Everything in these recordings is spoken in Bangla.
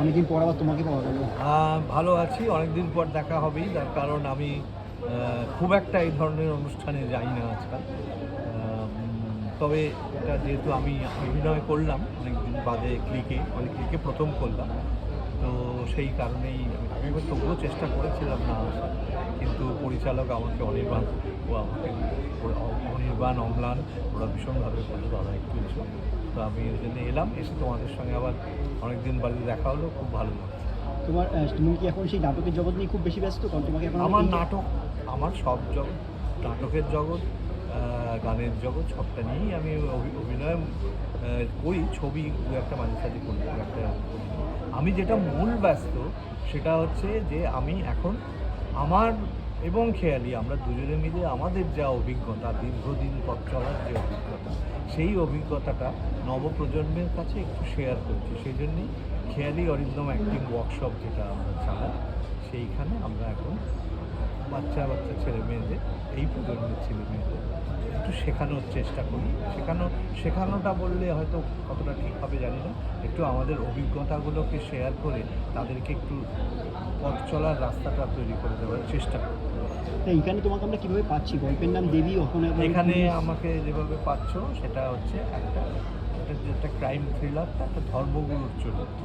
অনেকদিন পর আবার তোমাকে পাওয়া গেল। ভালো আছি, অনেকদিন পর দেখা হবেই, তার কারণ আমি খুব একটা এই ধরনের অনুষ্ঠানে যাই না আজকাল। তবে এটা যেহেতু আমি অভিনয় করলাম অনেকদিন বাদে ক্লিকে প্রথম করলাম, তো সেই কারণেই আমি একবার তবুও চেষ্টা করেছিলাম না আসার, কিন্তু পরিচালক আমাকে অনির্বাণ অম্লান ওরা ভীষণভাবে বললো দাদা একটু এসো, তো আমি ওই জন্য এলাম, এসে তোমাদের সঙ্গে আবার অনেকদিন বাদে দেখা হলো, খুব ভালো লাগছে। তুমি কি এখন সেই নাটকের জগৎ নিয়ে খুব বেশি ব্যস্ত? কারণ তোমাকে এখন আমার নাটক, আমার সব জগৎ, নাটকের জগৎ, গানের জগৎ, সবটা নিয়েই আমি অভিনয় করি। ছবি দু একটা মাঝে সাঝে করি, একটা করি। আমি যেটা মূল ব্যস্ত সেটা হচ্ছে যে আমি এখন আমার এবং খেয়ালি আমরা দুজনে মিলে আমাদের যা অভিজ্ঞতা, দীর্ঘদিন পথ চলার যে অভিজ্ঞতা, সেই অভিজ্ঞতাটা নবপ্রজন্মের কাছে একটু শেয়ার করছি। সেই জন্যই খেয়ালি অরিন্দম অ্যাক্টিং ওয়ার্কশপ যেটা আমরা চালাই, সেইখানে আমরা এখন বাচ্চা ছেলে মেয়েদের, এই প্রজন্মের ছেলে মেয়েদের একটু শেখানোর চেষ্টা করি। শেখানোটা বললে হয়তো কতটা ঠিক হবে জানি না, একটু আমাদের অভিজ্ঞতাগুলোকে শেয়ার করে তাদেরকে একটু পথ চলার রাস্তাটা তৈরি করে দেওয়ার চেষ্টা করি। এইখানে তোমাকে আমরা কীভাবে পাচ্ছি? গল্পের নাম দেবী, ওখানে এখানে আমাকে যেভাবে পাচ্ছ সেটা হচ্ছে একটা ক্রাইম থ্রিলারটা, একটা ধর্মগুরুর চরিত্র।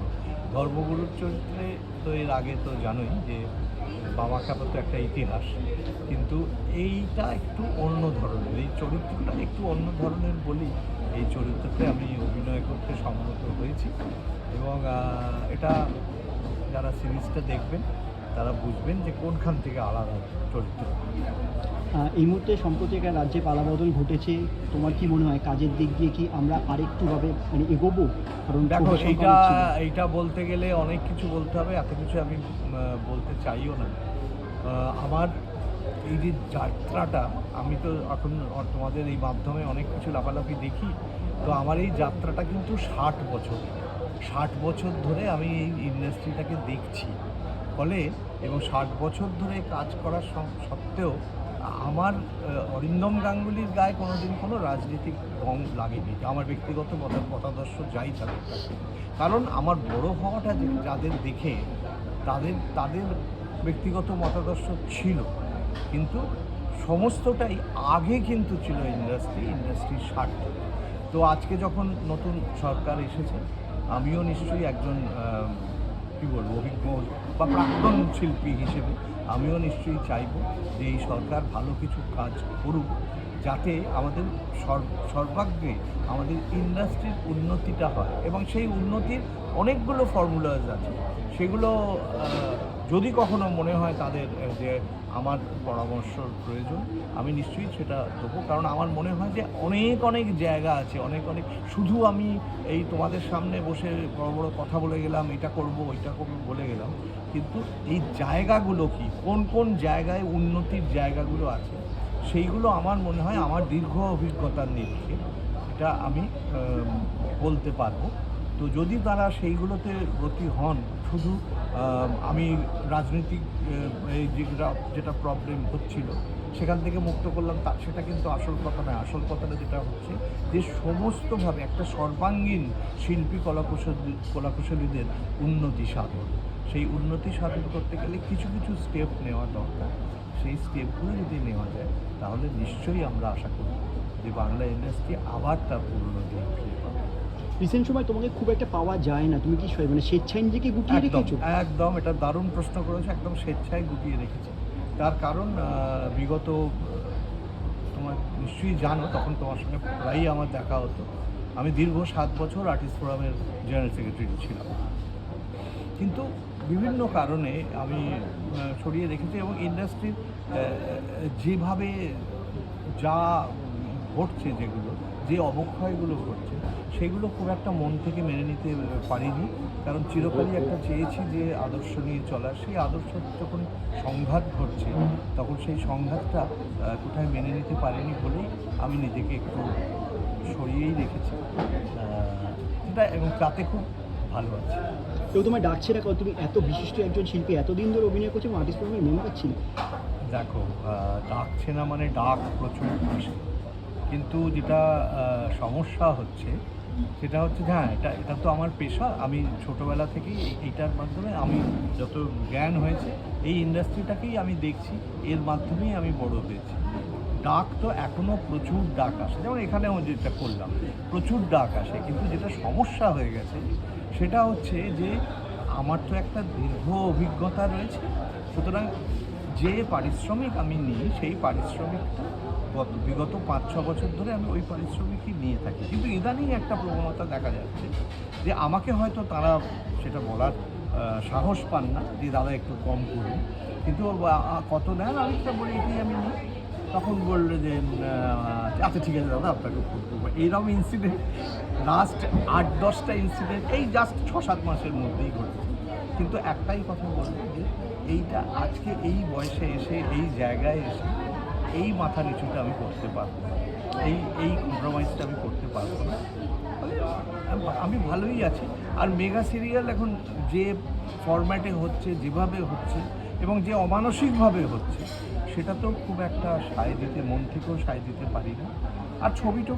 ধর্মগুরুর চরিত্রে তো এর আগে তো জানোই যে বাবা খাপা তো একটা ইতিহাস, কিন্তু এইটা একটু অন্য ধরনের, এই চরিত্রটা একটু অন্য ধরনের বলেই এই চরিত্রতে আমি অভিনয় করতে সম্মত হয়েছি। এবং এটা যারা সিরিজটা দেখবেন তারা বুঝবেন যে কোনখান থেকে আলাদা চরিত্র। এই মুহূর্তে সম্প্রতি একটা রাজ্যে পালাবদল ঘটেছে, তোমার কি মনে হয় কাজের দিক দিয়ে কি আমরা আরেকটুভাবে এগোবো? কারণ দেখো, এইটা বলতে গেলে অনেক কিছু বলতে হবে, এত কিছু আমি বলতে চাইও না। আমার এই যে যাত্রাটা, আমি তো এখন তোমাদের এই মাধ্যমে অনেক কিছু লাফালাফি দেখি, তো আমার এই যাত্রাটা কিন্তু 60 বছর ধরে আমি এই ইন্ডাস্ট্রিটাকে দেখছি। ফলে এবং 60 বছর ধরে কাজ করার সত্ত্বেও আমার অরিন্দম গাঙ্গুলির গায়ে কোনোদিন কোনো রাজনৈতিক রং লাগেনি, আমার ব্যক্তিগত মতাদর্শ যাই থাকুক। কারণ আমার বড় হওয়াটা যাদের দেখে তাদের ব্যক্তিগত মতাদর্শ ছিল, কিন্তু সমস্তটাই আগে কিন্তু ছিল ইন্ডাস্ট্রির স্বার্থ। তো আজকে যখন নতুন সরকার এসেছে, আমিও নিশ্চয়ই একজন কী বলবো, অভিজ্ঞ বা প্রাক্তন শিল্পী হিসেবে আমিও নিশ্চয়ই চাইব যে এই সরকার ভালো কিছু কাজ করুক, যাতে আমাদের সর্বাগ্রে আমাদের ইন্ডাস্ট্রির উন্নতিটা হয়। এবং সেই উন্নতির অনেকগুলো ফর্মুলাজ আছে, সেগুলো যদি কখনো মনে হয় তাদের যে আমার পরামর্শর প্রয়োজন, আমি নিশ্চয়ই সেটা দেবো। কারণ আমার মনে হয় যে অনেক জায়গা আছে, শুধু আমি এই তোমাদের সামনে বসে বড় বড় কথা বলে গেলাম, এটা করব ওইটা করবো বলে গেলাম, কিন্তু এই জায়গাগুলো কি, কোন জায়গায় উন্নতির জায়গাগুলো আছে, সেইগুলো আমার মনে হয় আমার দীর্ঘ অভিজ্ঞতার নিরিখে এটা আমি বলতে পারবো। তো যদি তারা সেইগুলোতে ব্রতী হন, শুধু আমি রাজনৈতিক যেটা প্রবলেম হচ্ছিল সেখান থেকে মুক্ত করলাম, সেটা কিন্তু আসল কথা নয়। আসল কথাটা যেটা হচ্ছে যে সমস্তভাবে একটা সর্বাঙ্গীন শিল্পী কলাকুশলীদের উন্নতি সাধন, সেই উন্নতি সাধন করতে গেলে কিছু স্টেপ নেওয়া দরকার। সেই স্টেপগুলো যদি নেওয়া যায় তাহলে নিশ্চয়ই আমরা আশা করি যে বাংলা ইন্ডাস্ট্রি আবার তার পুরনো দিন ফিরে পাবে। রিসেন্ট সময় তোমাকে খুব একটা পাওয়া যায় না, তুমি কি স্বেচ্ছায় নিজেকে গুটিয়ে রেখেছো? একদম, এটা দারুণ প্রশ্ন করেছো, একদম স্বেচ্ছায় গুটিয়ে রেখেছি। তার কারণ বিগত, তোমার নিশ্চয়ই জানো, তখন তোমার সঙ্গে প্রায়ই আমার দেখা হতো, আমি দীর্ঘ 7 বছর আর্টিস্ট ফোরামের জেনারেল সেক্রেটারি ছিলাম, কিন্তু বিভিন্ন কারণে আমি সরিয়ে রেখেছি। এবং ইন্ডাস্ট্রির যেভাবে যা ঘটছে, যে অবক্ষয়গুলো ঘটছে, সেগুলো খুব একটা মন থেকে মেনে নিতে পারিনি। কারণ চিরকালই একটা চেয়েছি যে আদর্শ নিয়ে চলার, সেই আদর্শ যখন সংঘাত ঘটছে তখন সেই সংঘাতটা কোথায় মেনে নিতে পারিনি বলেই আমি নিজেকে একটু সরিয়েই রেখেছি এটা, এবং তাতে খুব ভালো আছে। কেউ তোমায় ডাকছে না? তুমি এত বিশিষ্ট একজন শিল্পী, এতদিন ধরে অভিনয় করছো এবং আর্টিস্ট ফোরামের মেম্বার ছিলে। দেখো, ডাকছে না মানে ডাক প্রচুর আসে, কিন্তু যেটা সমস্যা হচ্ছে সেটা হচ্ছে যে হ্যাঁ, এটা তো আমার পেশা। আমি ছোটোবেলা থেকেই এইটার মাধ্যমে আমি যত জ্ঞান হয়েছে এই ইন্ডাস্ট্রিটাকেই আমি দেখছি, এর মাধ্যমেই আমি বড় হয়েছি। ডাক তো এখনও প্রচুর ডাক আসে, যেমন এখানেও যেটা করলাম প্রচুর ডাক আসে, কিন্তু যেটা সমস্যা হয়ে গেছে সেটা হচ্ছে যে আমার তো একটা দীর্ঘ অভিজ্ঞতা রয়েছে, সুতরাং যে পারিশ্রমিক আমি নিই সেই পারিশ্রমিকটা বিগত 5-6 বছর ধরে আমি ওই পারিশ্রমিকই নিয়ে থাকি। কিন্তু ইদানিং একটা প্রবণতা দেখা যাচ্ছে যে আমাকে হয়তো তারা সেটা বলার সাহস পান না যে দাদা একটু কম করুন, কিন্তু কত দেন আমি সেটা বলি এটাই আমি নিই। তখন বললো যে আচ্ছা ঠিক আছে দাদা আপনাকে ফোন করবো। এইরকম ইনসিডেন্ট লাস্ট 8-10টা ইনসিডেন্ট এই জাস্ট 6-7 মাসের মধ্যেই ঘটেছে। কিন্তু একটাই কথা বলবো যে এইটা আজকে এই বয়সে এসে এই জায়গায় এসে এই মাথা নিচুটা আমি করতে পারবো না, এই কম্প্রোমাইজটা আমি করতে পারবো না। ফলে আমি ভালোই আছি। আর মেগা সিরিয়াল এখন যে ফরম্যাটে হচ্ছে, যেভাবে হচ্ছে এবং যে অমানসিকভাবে হচ্ছে, সেটা তো খুব একটা সায় দিতে, মন থেকেও সায় দিতে পারি না। আর ছবিতে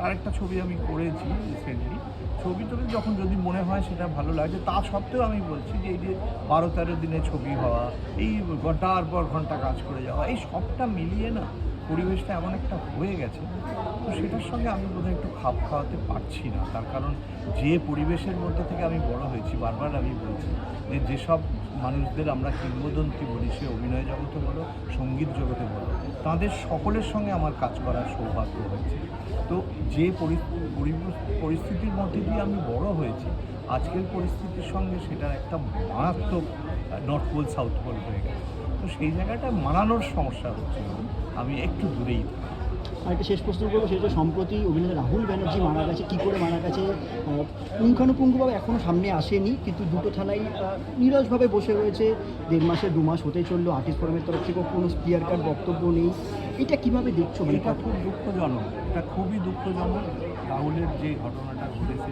আরেকটা ছবি আমি করেছি রিসেন্টলি, ছবিতে যখন যদি মনে হয় সেটা ভালো লাগে, তা সত্ত্বেও আমি বলছি যে এই যে 12-13 দিনে ছবি হওয়া, এই ঘন্টার পর ঘন্টা কাজ করে যাওয়া, এই সবটা মিলিয়ে না পরিবেশটা এমন একটা হয়ে গেছে, তো সেটার সঙ্গে আমি বোধহয় একটু খাপ খাওয়াতে পারছি না। তার কারণ যে পরিবেশের মধ্যে থেকে আমি বড় হয়েছি, বারবার আমি বলছি যে যেসব মানুষদের আমরা কিংবদন্তি বলি, সে অভিনয় জগতে বলো, সঙ্গীত জগতে বলো, তাদের সকলের সঙ্গে আমার কাজ করার সৌভাগ্য হয়েছে। তো যে পরিস্থিতির মধ্যে দিয়ে আমি বড় হয়েছি, আজকের পরিস্থিতির সঙ্গে সেটার একটা মারাত্মক নর্থ পোল সাউথ পোল হয়ে গেছে। তো সেই জায়গাটা মানানোর সমস্যা হচ্ছে, আমি একটু দূরেই থাকি। আর একটা শেষ প্রশ্ন করবো, সেটা সম্প্রতি অভিনেতা রাহুল ব্যানার্জি মারা গেছে। কী করে মারা গেছে পুঙ্খানুপুঙ্খভাবে এখনও সামনে আসেনি, কিন্তু দুটো থানায় নিরসভাবে বসে রয়েছে। 1.5 মাসে 2 মাস হতে চললো, আর্টিস্ট ফোরামের তরফ থেকেও কোনো ক্লিয়ার কাট বক্তব্য নেই। এটা কীভাবে দেখছো? এটা খুব দুঃখজনক, এটা খুবই দুঃখজনক। রাহুলের যে ঘটনাটা ঘটেছে,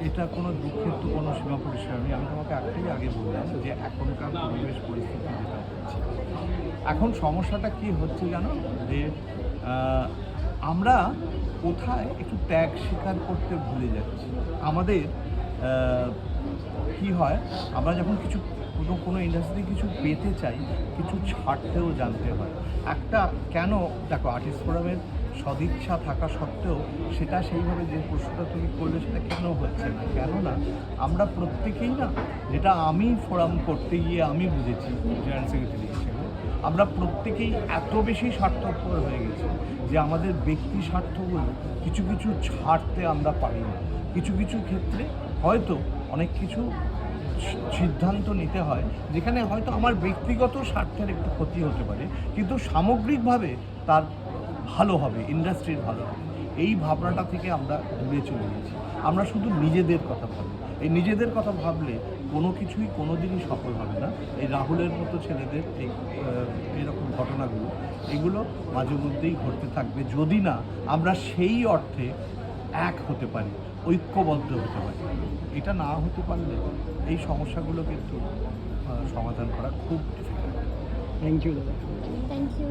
এটা কোনো দুঃখের তো কোনো সীমা পরিসীমা নেই। আমি তোমাকে একটাই আগে বললাম যে এখনকার পরিবেশ পরিস্থিতি যেটা হচ্ছে, এখন সমস্যাটা কি হচ্ছে জানো, যে আমরা কোথায় একটু ত্যাগ স্বীকার করতে ভুলে যাচ্ছি। আমাদের কি হয়, আমরা যখন কোনো ইন্ডাস্ট্রি কিছু পেতে চাই, কিছু ছাড়তেও জানতে হয়। একটা কেন দেখো, আর্টিস্ট ফোরামের সদিচ্ছা থাকা সত্ত্বেও সেটা সেইভাবে যে প্রশ্নটা তুমি করলে সেটা কেন হচ্ছে না, কেননা আমরা প্রত্যেকেই না, যেটা আমি ফোরাম করতে গিয়ে আমি বুঝেছি জয়েন্ট সেক্রেটারি হিসেবে, আমরা প্রত্যেকেই এত বেশি স্বার্থপর হয়ে গেছি যে আমাদের ব্যক্তি স্বার্থগুলো কিছু কিছু ছাড়তে আমরা পারি না। কিছু কিছু ক্ষেত্রে হয়তো অনেক কিছু সিদ্ধান্ত নিতে হয় যেখানে হয়তো আমার ব্যক্তিগত স্বার্থের একটু ক্ষতি হতে পারে, কিন্তু সামগ্রিকভাবে তার ভালো হবে, ইন্ডাস্ট্রির ভালো হবে। এই ভাবনাটা থেকে আমরা দূরে চলে গেছি। আমরা শুধু নিজেদের কথা ভাবি। এই নিজেদের কথা ভাবলে কোনো কিছুই কোনো দিনই সফল হবে না। এই রাহুলের মতো ছেলেদের এরকম ঘটনাগুলো, এগুলো মাঝে মধ্যেই ঘটতে থাকবে, যদি না আমরা সেই অর্থে এক হতে পারি, ঐক্যবদ্ধ হতে পারি। এটা না হতে পারলে এই সমস্যাগুলো কিন্তু সমাধান করা খুব ডিফিকাল্ট। থ্যাংক ইউ দাদা। Thank you.